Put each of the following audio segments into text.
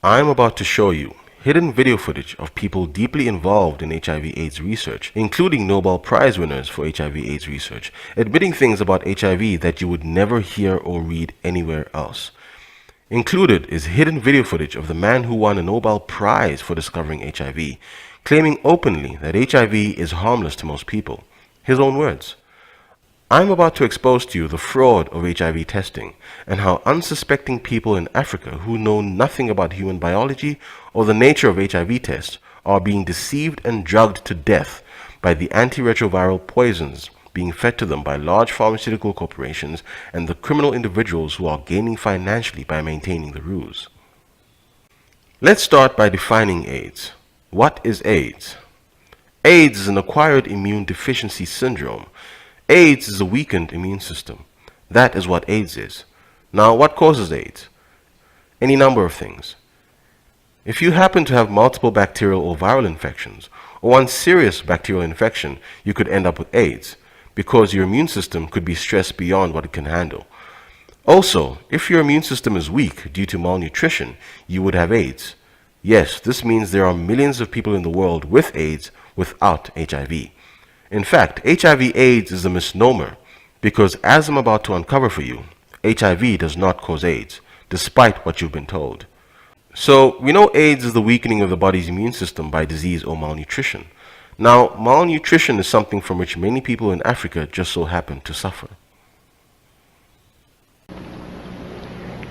I'm about to show you hidden video footage of people deeply involved in HIV/AIDS research, including Nobel Prize winners for HIV/AIDS research, admitting things about HIV that you would never hear or read anywhere else. Included is hidden video footage of the man who won a Nobel Prize for discovering HIV, claiming openly that HIV is harmless to most people. His own words. I'm about to expose to you the fraud of HIV testing and how unsuspecting people in Africa who know nothing about human biology or the nature of HIV tests are being deceived and drugged to death by the antiretroviral poisons being fed to them by large pharmaceutical corporations and the criminal individuals who are gaining financially by maintaining the ruse. Let's start by defining AIDS. What is AIDS? AIDS is an acquired immune deficiency syndrome. AIDS is a weakened immune system. That is what AIDS is. Now, what causes AIDS? Any number of things. If you happen to have multiple bacterial or viral infections, or one serious bacterial infection, you could end up with AIDS, because your immune system could be stressed beyond what it can handle. Also, if your immune system is weak due to malnutrition, you would have AIDS. Yes, this means there are millions of people in the world with AIDS without HIV. In fact, HIV/AIDS is a misnomer because, as I'm about to uncover for you, HIV does not cause AIDS, despite what you've been told. So, we know AIDS is the weakening of the body's immune system by disease or malnutrition. Now, malnutrition is something from which many people in Africa just so happen to suffer.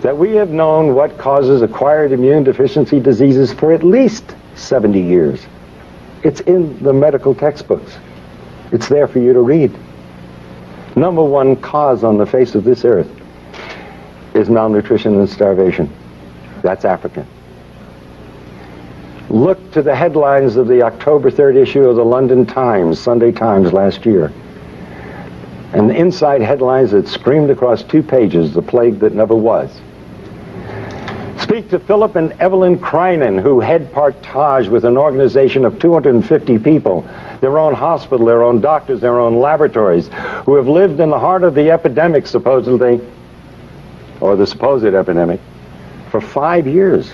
That we have known what causes acquired immune deficiency diseases for at least 70 years. It's in the medical textbooks. It's there for you to read. Number one cause on the face of this earth is malnutrition and starvation. That's African. Look to the headlines of the October 3rd issue of the London Times, Sunday Times last year. And the inside headlines that screamed across 2 pages, the plague that never was. Speak to Philip and Evelyn Kreinen, who head Partage with an organization of 250 people, their own hospital, their own doctors, their own laboratories, who have lived in the heart of the epidemic, supposedly, or the supposed epidemic, for 5 years.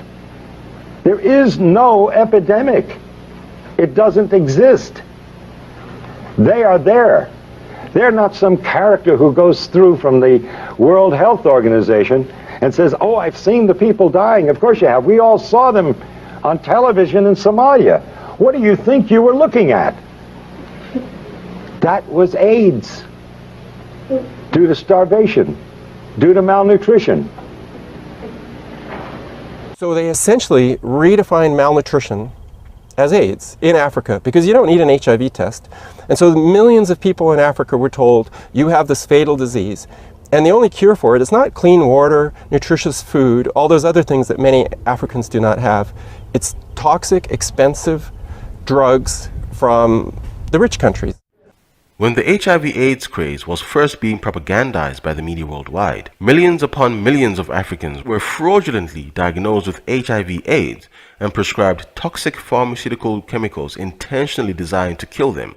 There is no epidemic. It doesn't exist. They are there. They're not some character who goes through from the World Health Organization and says, oh, I've seen the people dying. Of course you have. We all saw them on television in Somalia. What do you think you were looking at? That was AIDS. Due to starvation, due to malnutrition. So they essentially redefined malnutrition as AIDS in Africa because you don't need an HIV test. And so millions of people in Africa were told, you have this fatal disease. And the only cure for it is not clean water, nutritious food, all those other things that many Africans do not have. It's toxic, expensive drugs from the rich countries. When the HIV/AIDS craze was first being propagandized by the media worldwide, millions upon millions of Africans were fraudulently diagnosed with HIV/AIDS and prescribed toxic pharmaceutical chemicals intentionally designed to kill them.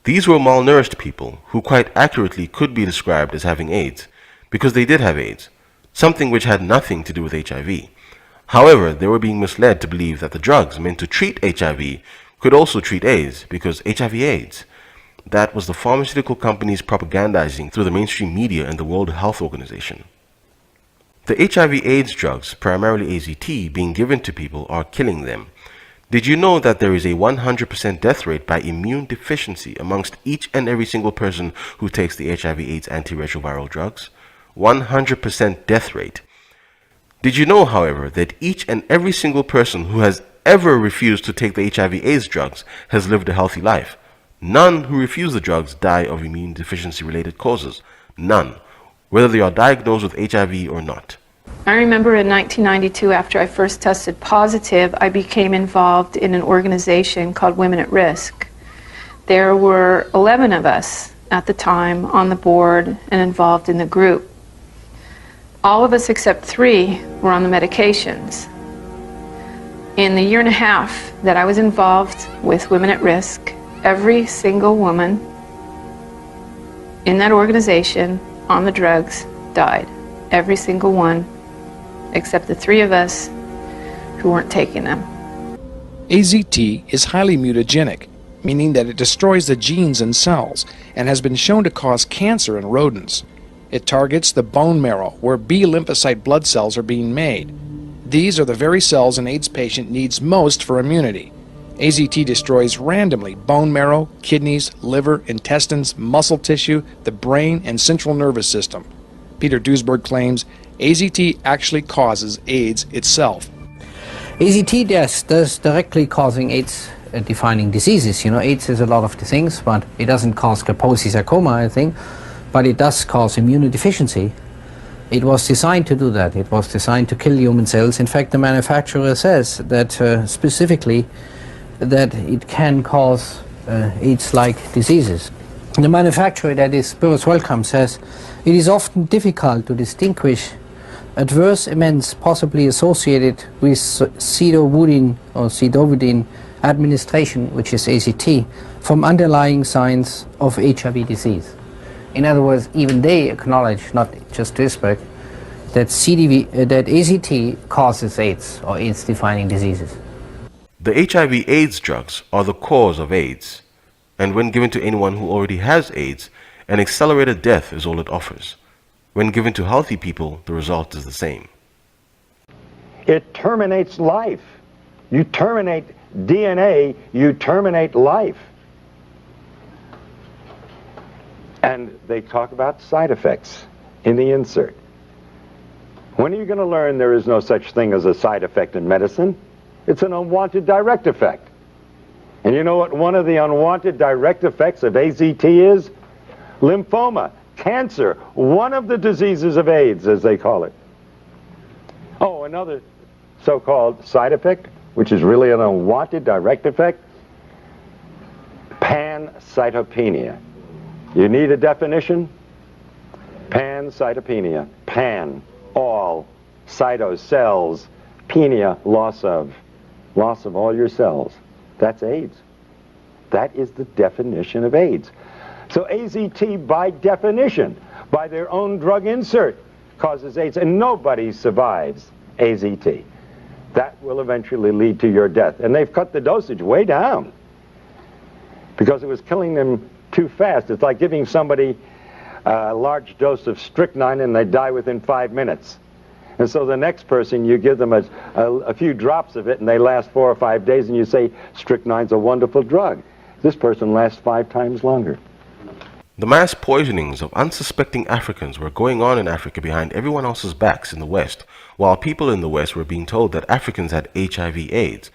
These were malnourished people who quite accurately could be described as having AIDS, because they did have AIDS, something which had nothing to do with HIV. However, they were being misled to believe that the drugs meant to treat HIV could also treat AIDS, because HIV/AIDS. That was the pharmaceutical companies propagandizing through the mainstream media and the World Health Organization. The HIV/AIDS drugs, primarily AZT, being given to people are killing them. Did you know that there is a 100% death rate by immune deficiency amongst each and every single person who takes the HIV/AIDS antiretroviral drugs? 100% death rate. Did you know, however, that each and every single person who has ever refused to take the HIV/AIDS drugs has lived a healthy life? None who refuse the drugs die of immune deficiency related causes. None, whether they are diagnosed with HIV or not. I remember in 1992, after I first tested positive, I became involved in an organization called Women at Risk. There were 11 of us at the time on the board and involved in the group. All of us except 3 were on the medications. In the year and a half that I was involved with Women at Risk, every single woman in that organization on the drugs died. Every single one, except the 3 of us who weren't taking them. AZT is highly mutagenic, meaning that it destroys the genes in cells and has been shown to cause cancer in rodents. It targets the bone marrow, where B lymphocyte blood cells are being made. These are the very cells an AIDS patient needs most for immunity. AZT destroys randomly bone marrow, kidneys, liver, intestines, muscle tissue, the brain, and central nervous system. Peter Duesberg claims AZT actually causes AIDS itself. AZT does directly causing AIDS defining diseases. You know, AIDS is a lot of things, but it doesn't cause Kaposi sarcoma, I think, but it does cause immunodeficiency. It was designed to do that. It was designed to kill human cells. In fact, the manufacturer says that specifically that it can cause AIDS-like diseases. The manufacturer, that is Burroughs Wellcome, says it is often difficult to distinguish adverse events possibly associated with pseudovodin or pseudovodin administration, which is AZT, from underlying signs of HIV disease. In other words, even they acknowledge, not just Duisberg, that AZT causes AIDS or AIDS-defining diseases. The HIV/AIDS drugs are the cause of AIDS, and when given to anyone who already has AIDS, an accelerated death is all it offers. When given to healthy people, the result is the same. It terminates life. You terminate DNA, you terminate life. And they talk about side effects in the insert. When are you going to learn there is no such thing as a side effect in medicine? It's an unwanted direct effect. And you know what one of the unwanted direct effects of AZT is? Lymphoma, cancer, one of the diseases of AIDS, as they call it. Oh, another so-called side effect, which is really an unwanted direct effect, pancytopenia. You need a definition? Pancytopenia. Pan, all, cyto, cells, penia, loss of all your cells. That's AIDS. That is the definition of AIDS. So AZT, by definition, by their own drug insert, causes AIDS, and nobody survives AZT. That will eventually lead to your death. And they've cut the dosage way down because it was killing them too fast. It's like giving somebody a large dose of strychnine and they die within 5 minutes. And so the next person, you give them a few drops of it and they last 4 or 5 days, and you say, strychnine's a wonderful drug. This person lasts 5 times longer. The mass poisonings of unsuspecting Africans were going on in Africa behind everyone else's backs in the West, while people in the West were being told that Africans had HIV/AIDS.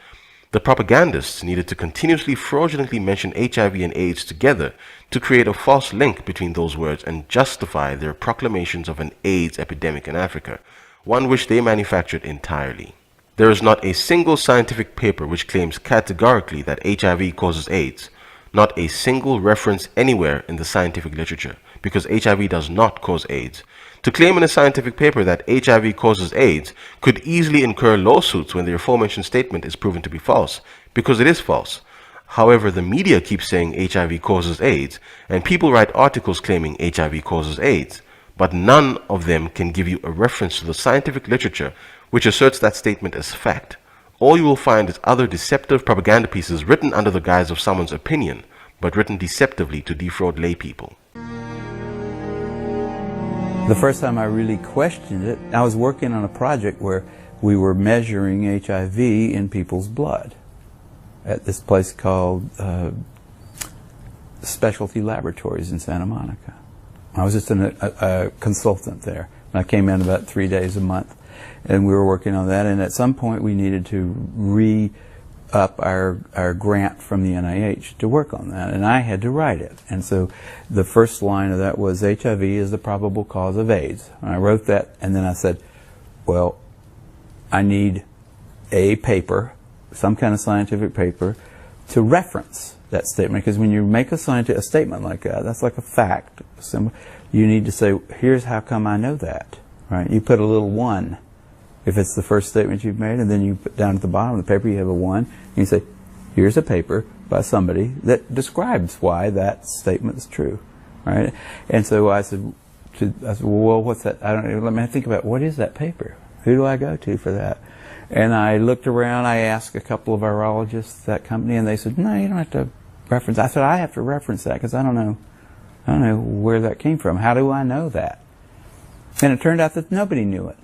The propagandists needed to continuously fraudulently mention HIV and AIDS together to create a false link between those words and justify their proclamations of an AIDS epidemic in Africa, one which they manufactured entirely. There is not a single scientific paper which claims categorically that HIV causes AIDS, not a single reference anywhere in the scientific literature, because HIV does not cause AIDS. To claim in a scientific paper that HIV causes AIDS could easily incur lawsuits when the aforementioned statement is proven to be false, because it is false. However, the media keeps saying HIV causes AIDS, and people write articles claiming HIV causes AIDS, but none of them can give you a reference to the scientific literature which asserts that statement as fact. All you will find is other deceptive propaganda pieces written under the guise of someone's opinion, but written deceptively to defraud lay people. The first time I really questioned it, I was working on a project where we were measuring HIV in people's blood at this place called Specialty Laboratories in Santa Monica. I was just a consultant there, and I came in about 3 days a month, and we were working on that, and at some point we needed to re-up our grant from the NIH to work on that, and I had to write it. And so the first line of that was, HIV is the probable cause of AIDS. And I wrote that, and then I said, well, I need a paper, some kind of scientific paper, to reference that statement, because when you make a statement like that, that's like a fact. You need to say, here's how come I know that, right? You put a little 1 if it's the first statement you've made, and then you put down at the bottom of the paper you have a 1, and you say, here's a paper by somebody that describes why that statement is true, right? And so I said, well, what's that? I don't know. Let me think about, what is that paper? Who do I go to for that? And I looked around, I asked a couple of virologists at that company, and they said, no, you don't have to reference. I said, I have to reference that because I don't know where that came from. How do I know that? And it turned out that nobody knew it.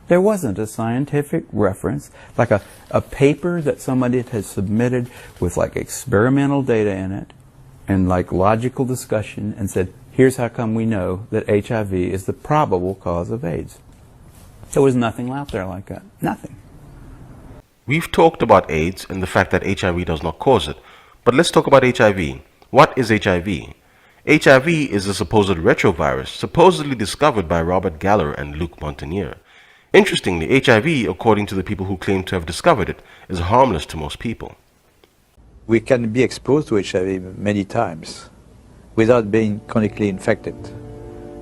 There wasn't a scientific reference, like a paper that somebody had submitted with like experimental data in it and like logical discussion and said, here's how come we know that HIV is the probable cause of AIDS. There was nothing out there like that. Nothing. We've talked about AIDS and the fact that HIV does not cause it, but let's talk about HIV. What is HIV? HIV is a supposed retrovirus supposedly discovered by Robert Gallo and Luc Montagnier. Interestingly, HIV, according to the people who claim to have discovered it, is harmless to most people. We can be exposed to HIV many times without being chronically infected.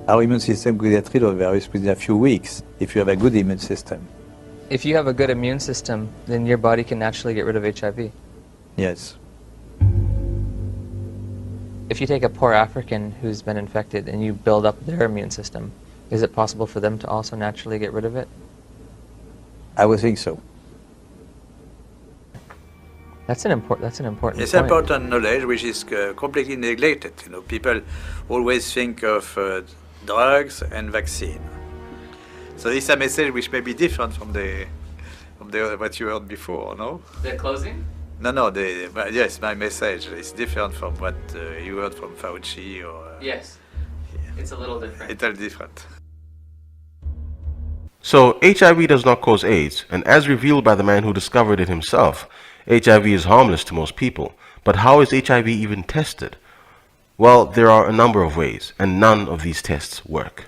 Our immune system could get rid of the virus within a few weeks if you have a good immune system. If you have a good immune system, then your body can naturally get rid of HIV. Yes. If you take a poor African who's been infected and you build up their immune system, is it possible for them to also naturally get rid of it? I would think so. That's an important It's point. important knowledge which is completely neglected. You know, people always think of drugs and vaccine. So this is a message which may be different from the what you heard before, no? The closing? No. Yes, my message is different from what you heard from Fauci or. Yes. It's a little different. It's a little different. So, HIV does not cause AIDS, and as revealed by the man who discovered it himself, HIV is harmless to most people. But how is HIV even tested? Well, there are a number of ways, and none of these tests work.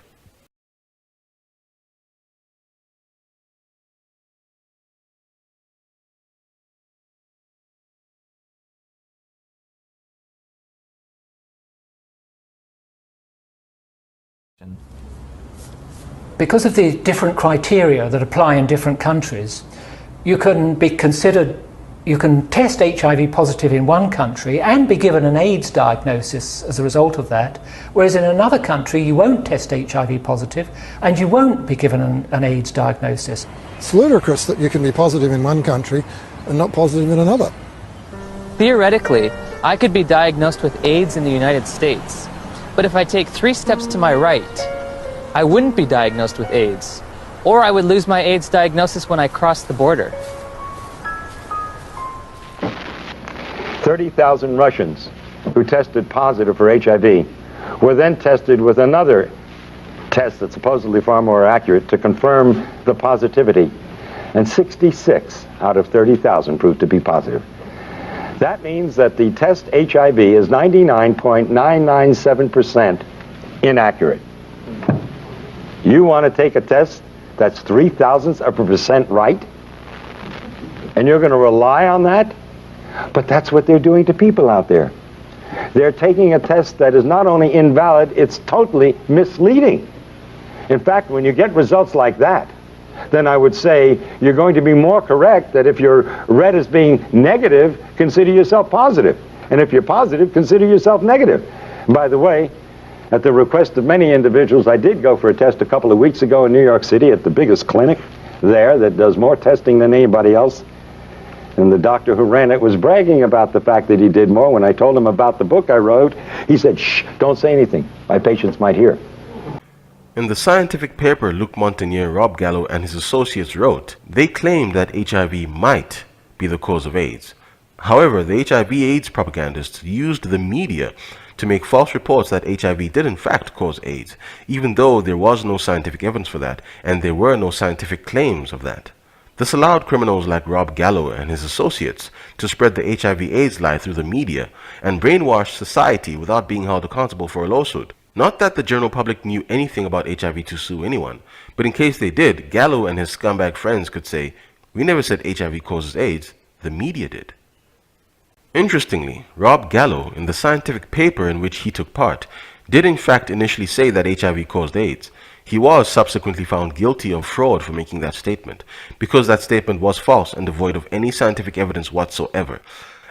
Because of the different criteria that apply in different countries, you can test HIV positive in one country and be given an AIDS diagnosis as a result of that, whereas in another country you won't test HIV positive and you won't be given an AIDS diagnosis. It's ludicrous that you can be positive in one country and not positive in another. Theoretically, I could be diagnosed with AIDS in the United States, but if I take 3 steps to my right, I wouldn't be diagnosed with AIDS, or I would lose my AIDS diagnosis when I cross the border. 30,000 Russians who tested positive for HIV were then tested with another test that's supposedly far more accurate to confirm the positivity, and 66 out of 30,000 proved to be positive. That means that the test HIV is 99.997% inaccurate. You want to take a test that's 0.003% right, and you're going to rely on that? But that's what they're doing to people out there. They're taking a test that is not only invalid, it's totally misleading. In fact, when you get results like that, then I would say you're going to be more correct that if you're read as being negative, consider yourself positive. And if you're positive, consider yourself negative. By the way, at the request of many individuals, I did go for a test a couple of weeks ago in New York City at the biggest clinic there that does more testing than anybody else. And the doctor who ran it was bragging about the fact that he did more. When I told him about the book I wrote, he said, shh, don't say anything. My patients might hear. In the scientific paper Luc Montagnier, Rob Gallo, and his associates wrote, they claimed that HIV might be the cause of AIDS. However, the HIV/AIDS propagandists used the media to make false reports that HIV did in fact cause AIDS, even though there was no scientific evidence for that, and there were no scientific claims of that. This allowed criminals like Rob Gallo and his associates to spread the HIV/AIDS lie through the media and brainwash society without being held accountable for a lawsuit. Not that the general public knew anything about HIV to sue anyone, but in case they did, Gallo and his scumbag friends could say, we never said HIV causes AIDS, the media did. Interestingly, Rob Gallo, in the scientific paper in which he took part, did in fact initially say that HIV caused AIDS. He was subsequently found guilty of fraud for making that statement, because that statement was false and devoid of any scientific evidence whatsoever.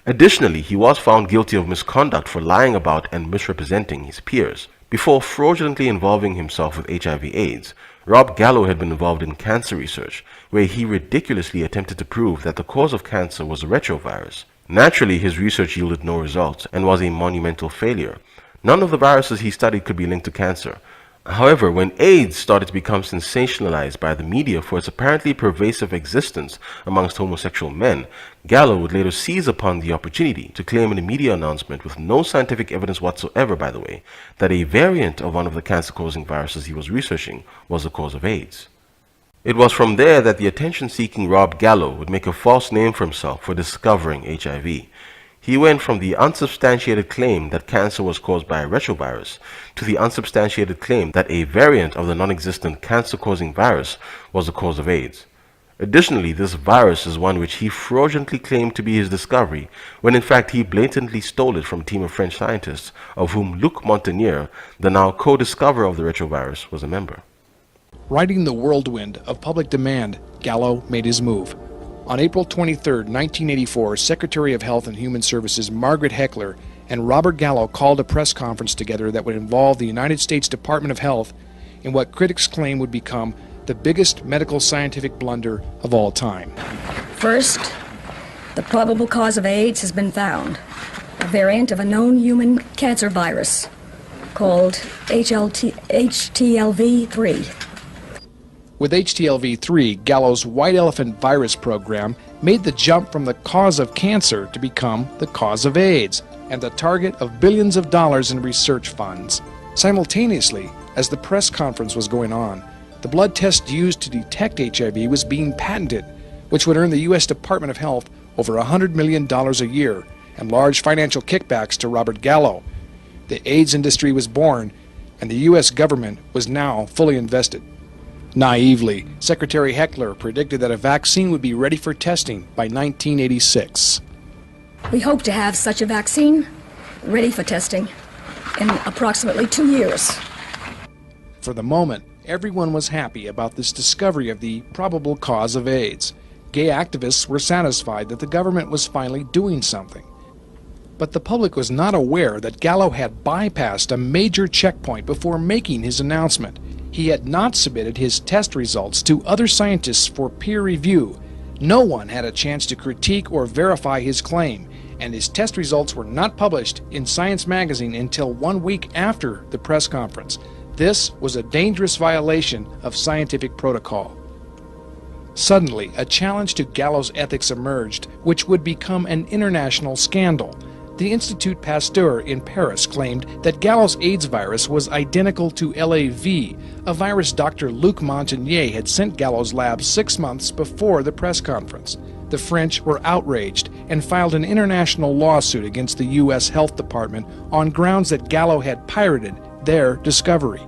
Additionally, he was found guilty of misconduct for lying about and misrepresenting his peers. Before fraudulently involving himself with HIV/AIDS, Rob Gallo had been involved in cancer research, where he ridiculously attempted to prove that the cause of cancer was a retrovirus. Naturally, his research yielded no results and was a monumental failure. None of the viruses he studied could be linked to cancer. However, when AIDS started to become sensationalized by the media for its apparently pervasive existence amongst homosexual men, Gallo would later seize upon the opportunity to claim in a media announcement, with no scientific evidence whatsoever by the way, that a variant of one of the cancer-causing viruses he was researching was the cause of AIDS. It was from there that the attention-seeking Rob Gallo would make a false name for himself for discovering HIV. He went from the unsubstantiated claim that cancer was caused by a retrovirus to the unsubstantiated claim that a variant of the non-existent cancer-causing virus was the cause of AIDS. Additionally, this virus is one which he fraudulently claimed to be his discovery, when in fact he blatantly stole it from a team of French scientists, of whom Luc Montagnier, the now co-discoverer of the retrovirus, was a member. Riding the whirlwind of public demand, Gallo made his move. On April 23, 1984, Secretary of Health and Human Services Margaret Heckler and Robert Gallo called a press conference together that would involve the United States Department of Health in what critics claim would become the biggest medical scientific blunder of all time. First, the probable cause of AIDS has been found, a variant of a known human cancer virus called HTLV-3. With HTLV-3, Gallo's white elephant virus program made the jump from the cause of cancer to become the cause of AIDS and the target of billions of dollars in research funds. Simultaneously, as the press conference was going on, the blood test used to detect HIV was being patented, which would earn the U.S. Department of Health over $100 million a year and large financial kickbacks to Robert Gallo. The AIDS industry was born, and the U.S. government was now fully invested. Naively, Secretary Heckler predicted that a vaccine would be ready for testing by 1986. We hope to have such a vaccine ready for testing in approximately 2 years. For the moment, everyone was happy about this discovery of the probable cause of AIDS. Gay activists were satisfied that the government was finally doing something. But the public was not aware that Gallo had bypassed a major checkpoint before making his announcement. He had not submitted his test results to other scientists for peer review. No one had a chance to critique or verify his claim, and his test results were not published in Science magazine until 1 week after the press conference. This was a dangerous violation of scientific protocol. Suddenly, a challenge to Gallo's ethics emerged, which would become an international scandal. The Institut Pasteur in Paris claimed that Gallo's AIDS virus was identical to LAV, a virus Dr. Luc Montagnier had sent Gallo's lab 6 months before the press conference. The French were outraged and filed an international lawsuit against the U.S. Health Department on grounds that Gallo had pirated their discovery.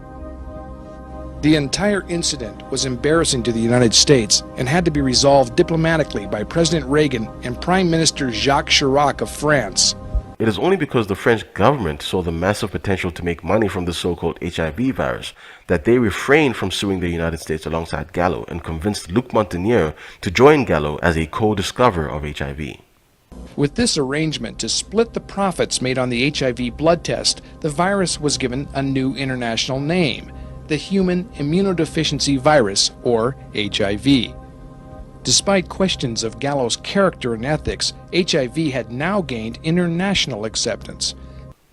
The entire incident was embarrassing to the United States and had to be resolved diplomatically by President Reagan and Prime Minister Jacques Chirac of France. It is only because the French government saw the massive potential to make money from the so-called HIV virus that they refrained from suing the United States alongside Gallo and convinced Luc Montagnier to join Gallo as a co-discoverer of HIV. With this arrangement to split the profits made on the HIV blood test, the virus was given a new international name, the Human Immunodeficiency Virus, or HIV. Despite questions of Gallo's character and ethics, HIV had now gained international acceptance.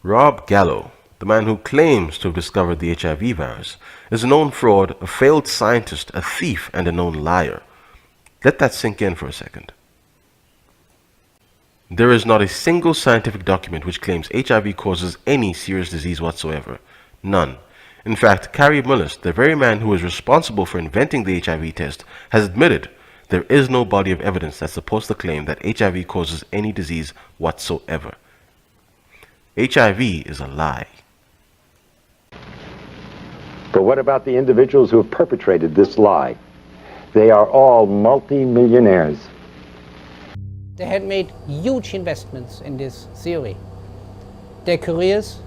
Rob Gallo, the man who claims to have discovered the HIV virus, is a known fraud, a failed scientist, a thief, and a known liar. Let that sink in for a second. There is not a single scientific document which claims HIV causes any serious disease whatsoever. None. In fact, Kary Mullis, the very man who is responsible for inventing the HIV test, has admitted there is no body of evidence that supports the claim that HIV causes any disease whatsoever. HIV is a lie. But what about the individuals who have perpetrated this lie? They are all multi-millionaires. They had made huge investments in this theory. Their careers,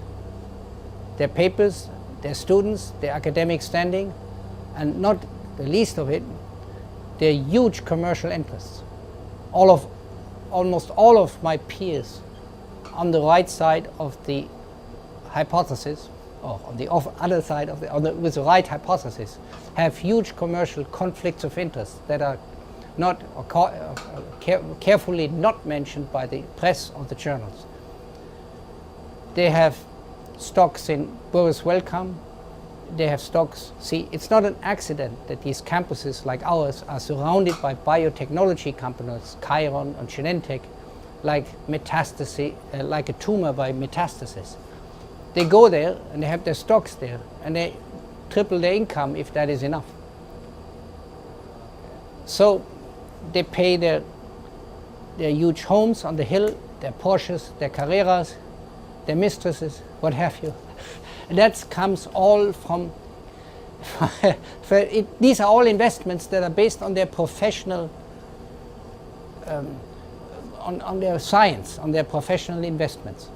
their papers, their students, their academic standing, and not the least of it, their huge commercial interests. Almost all of my peers on the right side of the hypothesis or on the other side of with the right hypothesis, have huge commercial conflicts of interest that are not carefully not mentioned by the press or the journals. They have stocks in Boris Wellcome. They have stocks. See, it's not an accident that these campuses like ours are surrounded by biotechnology companies, Chiron and Genentech, like metastasis, like a tumor by metastasis. They go there and they have their stocks there, and they triple their income if that is enough. So they pay their huge homes on the hill, their Porsches, their Carreras, their mistresses, what have you. And that comes all from, these are all investments that are based on their professional, on their science, on their professional investments.